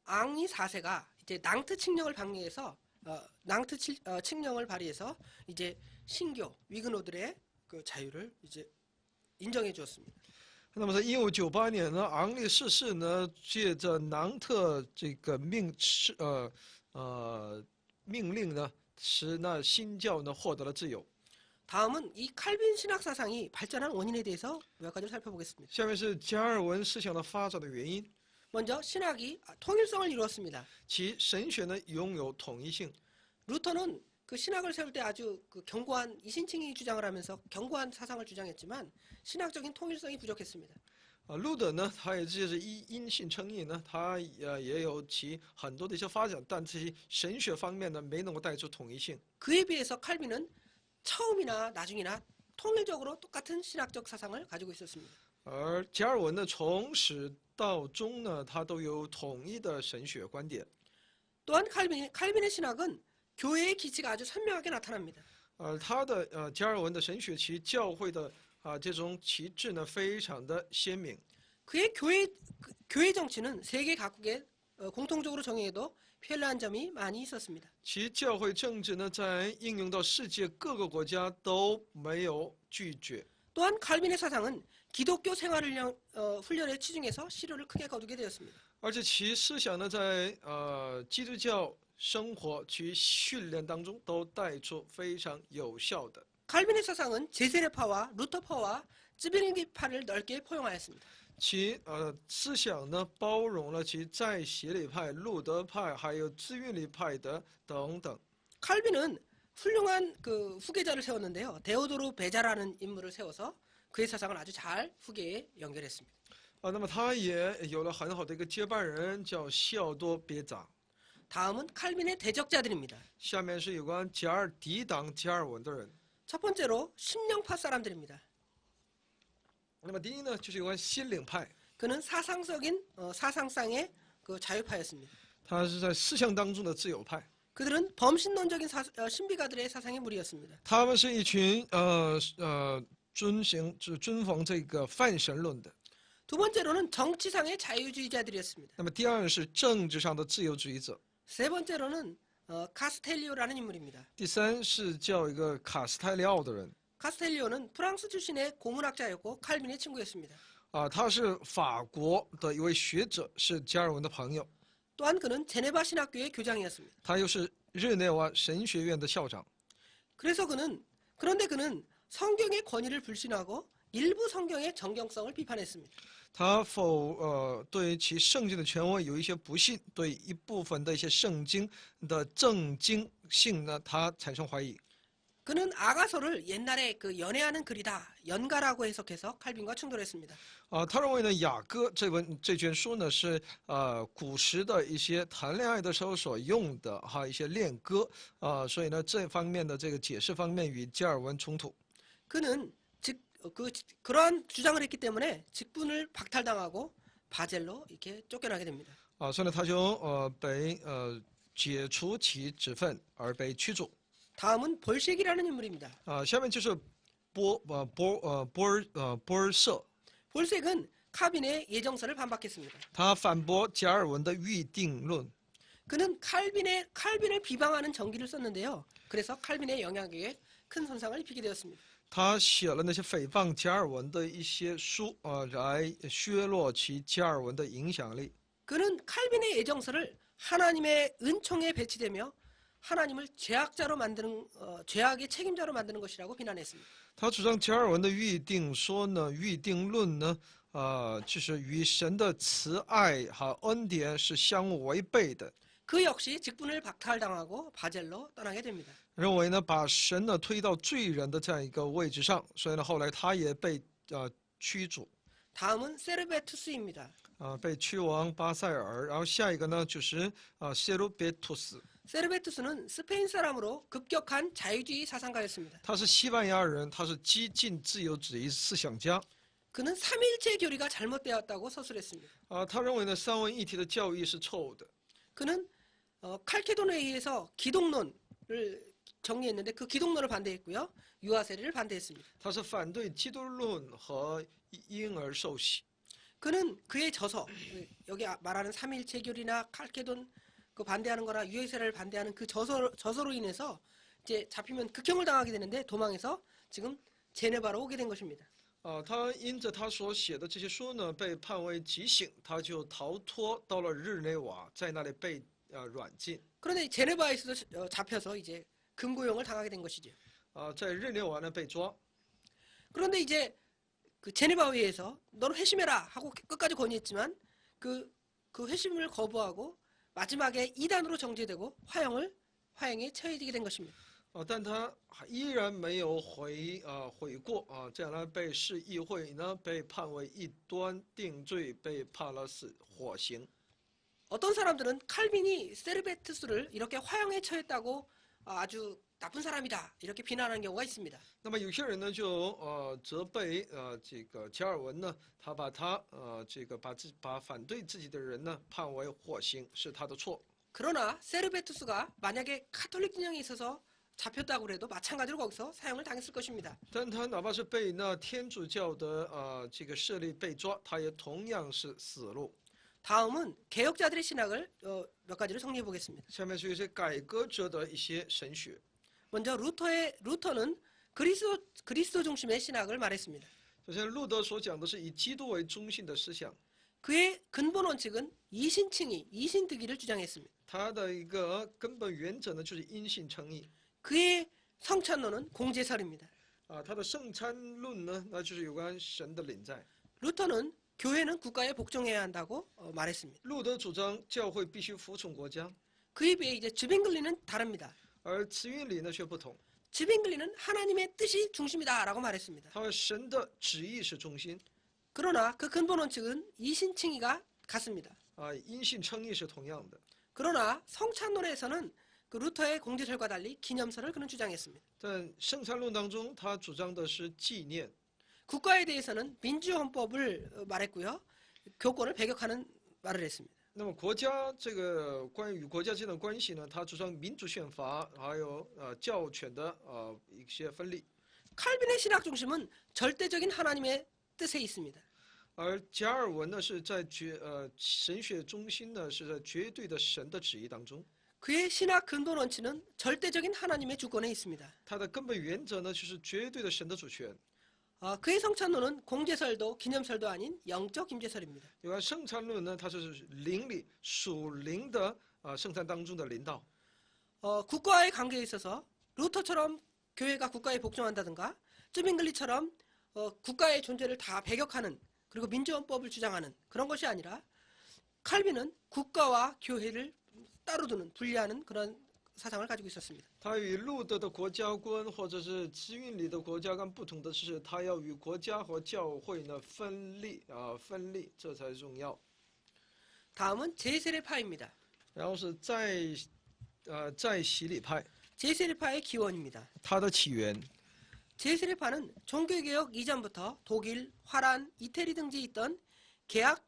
앙리 4세가 이제 낭트 칙령을 방해해서 낭트 칙령을 발의해서 이제 신교 위그노들의 그 자유를 이제 인정해 주었습니다. 那么在1598年呢，昂利四世呢，借着囊特这个命令呢，使那新教呢获得了自由。 다음은 이 칼빈 신학 사상이 발전한 원인에 대해서 몇 가지를 살펴보겠습니다. 下面是加尔文思想的发展的原因， 먼저 신학이 통일성을 이루었습니다. 其神学呢拥有统一性。 루터는 그 신학을 세울 때 아주 그 견고한 이신칭이 주장을 하면서 견고한 사상을 주장했지만 신학적인 통일성이 부족했습니다. 路德呢，他也就是因信称义呢，他也有其很多的一些发展，但这些神学方面呢，没能够带出统一性。 그에 비해서 칼빈은 처음이나 나중이나 통일적으로 똑같은 신학적 사상을 가지고 있었습니다. 而加尔文呢，从始到终呢，他都有统一的神学观点。 또한 칼빈의 신학은 교회의 기치가 아주 선명하게 나타납니다. 他的加尔文的神学其教会的这种旗帜呢，非常的鲜明。 그의 교회 정치는 세계 각국에 공통적으로 정의해도 편리한 점이 많이 있었습니다. 其教会政治呢，在应用到世界各个国家都没有拒绝。 또한 칼빈의 사상은 기독교 생활을 훈련에 치중해서 시료를 크게 거두게 되었습니다. 而且其思想呢，在基督教生活其训练当中都带出非常有效的。 칼빈의 사상은 제세례파와 루터파와 쯔비링기파를 넓게 포용하였습니다. 其思想呢，包容了其在洗礼派、路德派还有自运力派的等等。 칼빈은 훌륭한 그 후계자를 세웠는데요. 데오도르 베자라는 인물을 세워서 그의 사상을 아주 잘 후계에 연결했습니다. 那么他也有了很好的一个接班人，叫西奥多别扎。 다음은 칼빈의 대적자들입니다. 下面是有关抵挡加尔文的人。 첫 번째로 심령파 사람들입니다. 那么第一呢，就是有关心灵派， 그는 사상상의 그 자유파였습니다. 他是在思想当中的自由派。 그들은 범신론적인 신비가들의 사상의 무리였습니다. 他们是一群遵奉这个泛神论的。 두 번째로는 정치상의 자유주의자들이었습니다. 那么第二是政治上的自由主义者。 세 번째로는 카스텔리오라는 인물입니다. 第三是叫一个卡斯泰利奥的人。 카스텔리오는 프랑스 출신의 고문학자였고 칼빈의 친구였습니다. 他是法国的一位学者，是加尔文的朋友。 또한 그는 제네바 신학교의 교장이었습니다. 他又是日内瓦神学院的校长。 그런데 그는 성경의 권위를 불신하고 일부 성경의 정경성을 비판했습니다. 他对其圣经的权威有一些不信，对一部分的一些圣经的正经性呢，他产生怀疑。 그는 아가서를 옛날에 그 연애하는 글이다, 연가라고 해석해서 칼빈과 충돌했습니다. 他认为呢，雅歌这卷书呢是古时的一些谈恋爱的时候所用的哈一些恋歌所以呢这方面的这个解释方面与加尔文冲突。 그는 그러한 주장을 했기 때문에 직분을 박탈당하고 바젤로 이렇게 쫓겨나게 됩니다. 所以呢他就被解除其职分而被驱逐。 다음은 볼색이라는 인물입니다. 下面就是波尔舍， 볼색은 칼빈의 예정설을 반박했습니다. 他反驳加尔文的预定论。 그는 칼빈을 비방하는 전기를 썼는데요. 그래서 칼빈의 영향력에 큰 손상을 입히게 되었습니다. 他写了那些诽谤加尔文的一些书来削弱其加尔文的影响力。 그는 칼빈의 예정설을 하나님의 은총에 배치되며 하나님을 죄악자로 만드는 죄악의 책임자로 만드는 것이라고 비난했습니다. 他主张加尔文的预定说呢，预定论呢，就是与神的慈爱和恩典是相违背的。 그 역시 직분을 박탈당하고 바젤로 떠나게 됩니다. 认为呢，把神呢推到罪人的这样一个位置上，所以呢，后来他也被驱逐， 다음은 세르베투스입니다. 被驱往巴塞尔。然后下一个呢，就是谢鲁别图斯， 세르베투스는 스페인 사람으로 급격한 자유주의 사상가였습니다. 他是西班牙人，他是激进自由主义思想家。 그는 삼위일체 교리가 잘못되었다고 서술했습니다. 他认为呢，三位一体的教义是错误的。 그는 칼케돈에 의해서 기독론을 정리했는데 그 기독론을 반대했고요. 유아세례를 반대했습니다. 他是反对基督论和婴儿受洗。 그는 그의 저서, 여기 말하는 삼위일체 교리나 칼케돈 그 반대하는 거나 유아세례를 반대하는 그 저서로 인해서 이제 잡히면 극형을 당하게 되는데 도망해서 지금 제네바로 오게 된 것입니다. 他因着他所写的这些书呢，被判为极刑，他就逃脱到了日内瓦，在那里被软禁。 그런데 제네바에서도 잡혀서 이제 금고형을 당하게 된 것이죠. 在日内瓦呢被抓。 그런데 이제 그 제네바회에서 너는 회심해라 하고 끝까지 권유했지만 그 회심을 거부하고 마지막에 이단으로 정죄되고 화형에 처해지게 된 것입니다. 但他依然没有悔过这样呢被市议会呢被判为异端定罪，被判了火刑。 어떤 사람들은 칼빈이 세르베투스를 이렇게 화형에 처했다고 아주 나쁜 사람이다 이렇게 비난하는 경우가 있습니다. 那么有些人呢就责备这个加尔文呢，他把把反对自己的人呢判为火刑，是他的错。 그러나 세르베투스가 만약에 카톨릭 진영에 있어서 잡혔다고 해도 마찬가지로 거기서 사형을 당했을 것입니다. 但他哪怕是被那天主教的这个势力被抓，他也同样是死路。 다음은 개혁자들의 신학을 몇 가지로 정리해 보겠습니다. 下面是一些改革者的一些神学。 먼저 루터는 그리스도 중심의 신학을 말했습니다. 首先，路德所讲的是以基督为中心的思想， 그의 근본 원칙은 이신칭의, 이신득의를 주장했습니다. 他的一个根本原则呢就是因信称义。 그의 성찬론은 공제설입니다. 他的圣餐论呢，那就是有关神的临在。 루터는 교회는 국가에 복종해야 한다고 말했습니다. 路德主张教会必须服从国家， 그에 비해 이제 즈빙글리는 다릅니다. 而慈运里呢却不同， 즈빙글리는 하나님의 뜻이 중심이다라고 말했습니다. 他说神的旨意是中心， 그러나 그 근본 원칙은 이신칭의가 같습니다. 因信称义是同样的。 그러나 성찬론에서는 그 루터의 공제설과 달리 기념설을 그는 주장했습니다. 但圣餐论当中，他主张的是纪念。 국가에 대해서는 민주헌법을 말했고요. 교권을 배격하는 말을 했습니다. 那么国家这个关于与国家之间的关系呢，他主张民主宪法，还有教权的一些分立。 칼빈의 신학 중심은 절대적인 하나님의 뜻에 있습니다. 而加尔文呢是在神学中心呢是在绝对的神的旨意当中。 그의 신학 근본 원칙은 절대적인 하나님의 주권에 있습니다. 它的根本原则呢就是绝对的神的主权。 그의 성찬론은 공제설도 기념설도 아닌 영적 임재설입니다. 有关圣餐论呢，它是灵里属灵的圣餐当中的领导。 국가와의 관계에 있어서 루터처럼 교회가 국가에 복종한다든가 쯔빙글리처럼 국가의 존재를 다 배격하는 그리고 민주헌법을 주장하는 그런 것이 아니라 칼빈은 국가와 교회를 따로 두는 분리하는 그런 사상을 가지고 있었습니다. 他与路德的国家观或者是基运里的国家观不同的是，他要与国家和教会呢分立，这才重要。 다음은 제세례파입니다. 然后是在洗礼派， 제세례파의 기원입니다. 它的起源。 제세례파는 종교개혁 이전부터 독일, 화란, 이태리 등지에 있던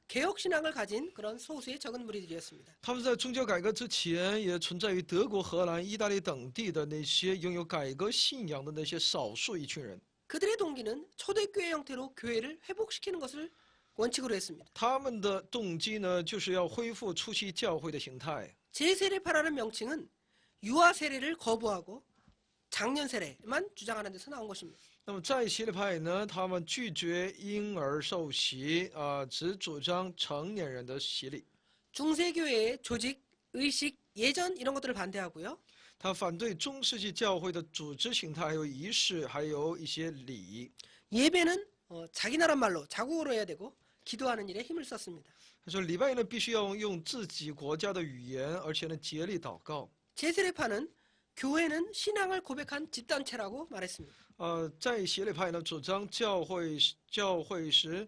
개혁 신앙을 가진 그런 소수의 적은 무리들이었습니다. 他们在宗教改革之前，也存在于德国、荷兰、意大利等地的那些拥有改革信仰的那些少数一群人。 그들의 동기는 초대교회 형태로 교회를 회복시키는 것을 원칙으로 했습니다. 他们的动机呢，就是要恢复初期教会的形态。 제세례파라는 명칭은 유아 세례를 거부하고 장년 세례만 주장하는 데서 나온 것입니다. 那么在洗礼派呢，他们拒绝婴儿受洗，只主张成年人的洗礼。 중세교회의 조직, 의식, 예전 이런 것들을 반대하고요. 他反对中世纪教会的组织形态，还有仪式，还有一些礼仪。 예배는 자기 나라 말로 자국어로 해야 되고 기도하는 일에 힘을 썼습니다. 他说礼拜呢，必须要用自己国家的语言，而且呢竭力祷告。 제세례파는 교회는 신앙을 고백한 집단체라고 말했습니다. 在洗礼派呢，主张教会是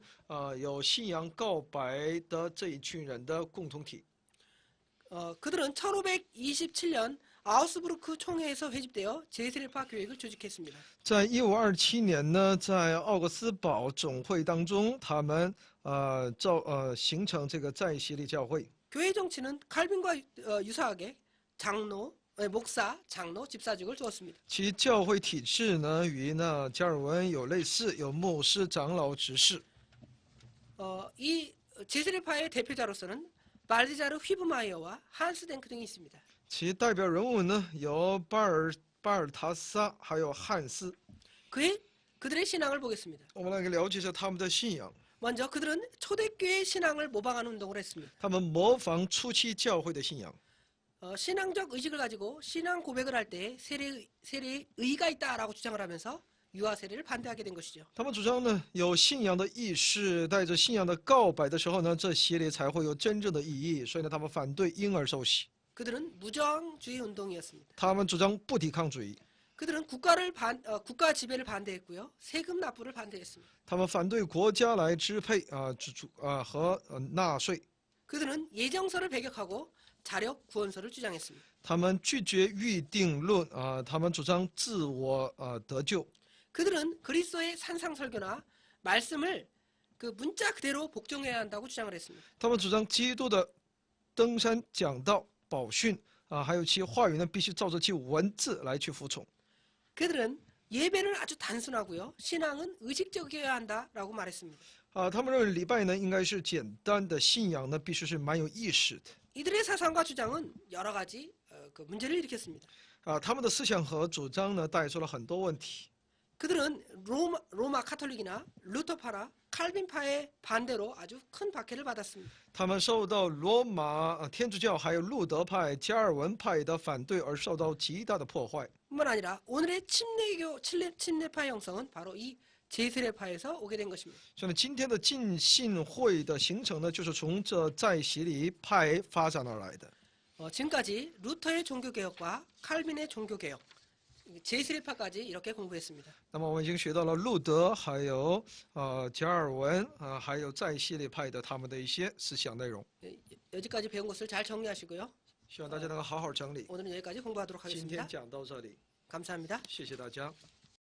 有信仰告白的这一群人的共同体。 그들은 1527년 아우스부르크 총회에서 회집되어 제세례파 교회를 조직했습니다. 在1527年呢，在奥格斯堡总会当中，他们形成这个在洗礼教会。 교회 정치는 칼빈과 유사하게 장로, 목사, 장로, 집사직을 두었습니다. 其教会体制呢，与加尔文有类似，有牧师、长老、执事。 이 제세례파의 대표자로서는 발디자르 휘브마이어와 한스 댕크 등이 있습니다. 其代表人物呢有巴尔塔萨，还有汉斯。 그들의 신앙을 보겠습니다. 我们来了解一下他们的信仰。 먼저 그들은 초대교회 신앙을 모방하는 운동을 했습니다. 他们模仿初期教会的信仰。 신앙적 의식을 가지고 신앙 고백을 할 때 세례의 의의가 있다라고 주장을 하면서 유아 세례를 반대하게 된 것이죠. 他们主张呢，有信仰的意识，带着信仰的告白的时候呢，这洗礼才会有真正的意义。所以呢，他们反对婴儿受洗。 그들은 무저항주의 운동이었습니다. 他们主张不抵抗主义。 그들은 국가 지배를 반대했고요. 세금 납부를 반대했습니다. 他们反对国家来支配和纳税。 그들은 예정서를 배격하고 자력 구원서를 주장했습니다. 他们拒绝预定论他们主张自我得救。 그들은 그리스도의 산상설교나 말씀을 그 문자 그대로 복종해야 한다고 주장을 했습니다. 他们主张基督的登山讲道、宝训还有其话语呢，必须照着其文字来去服从。 그들은 예배는 아주 단순하고요. 신앙은 의식적이어야 한다라고 말했습니다. 他们认为礼拜呢应该是简单的，信仰呢必须是蛮有意识的。 이들의 사상과 주장은 여러 가지 그 문제를 일으켰습니다. 他们的思想和主张呢带出了很多问题。 그들은 로마 카톨릭이나 루터파나 칼빈파의 반대로 아주 큰 박해를 받았습니다. 他们受到罗马天主教还有路德派、加尔文派的反对，而受到极大的破坏。 뿐만 아니라 오늘의 침례파 형성은 바로 이 제세례파에서 오게 된 것입니다. 所以呢，今天的浸信会的形成呢，就是从这在洗礼派发展而来的。 지금까지 루터의 종교개혁과 칼빈의 종교개혁, 제세례파까지 이렇게 공부했습니다. 那么我们已经学到了路德，还有加尔文还有在洗礼派的他们的一些思想内容。 여기까지 배운 것을 잘 정리하시고요. 希望大家能够好好整理。 오늘은 여기까지 공부하도록 今天 하겠습니다. 讲到这里， 감사합니다. 谢谢大家。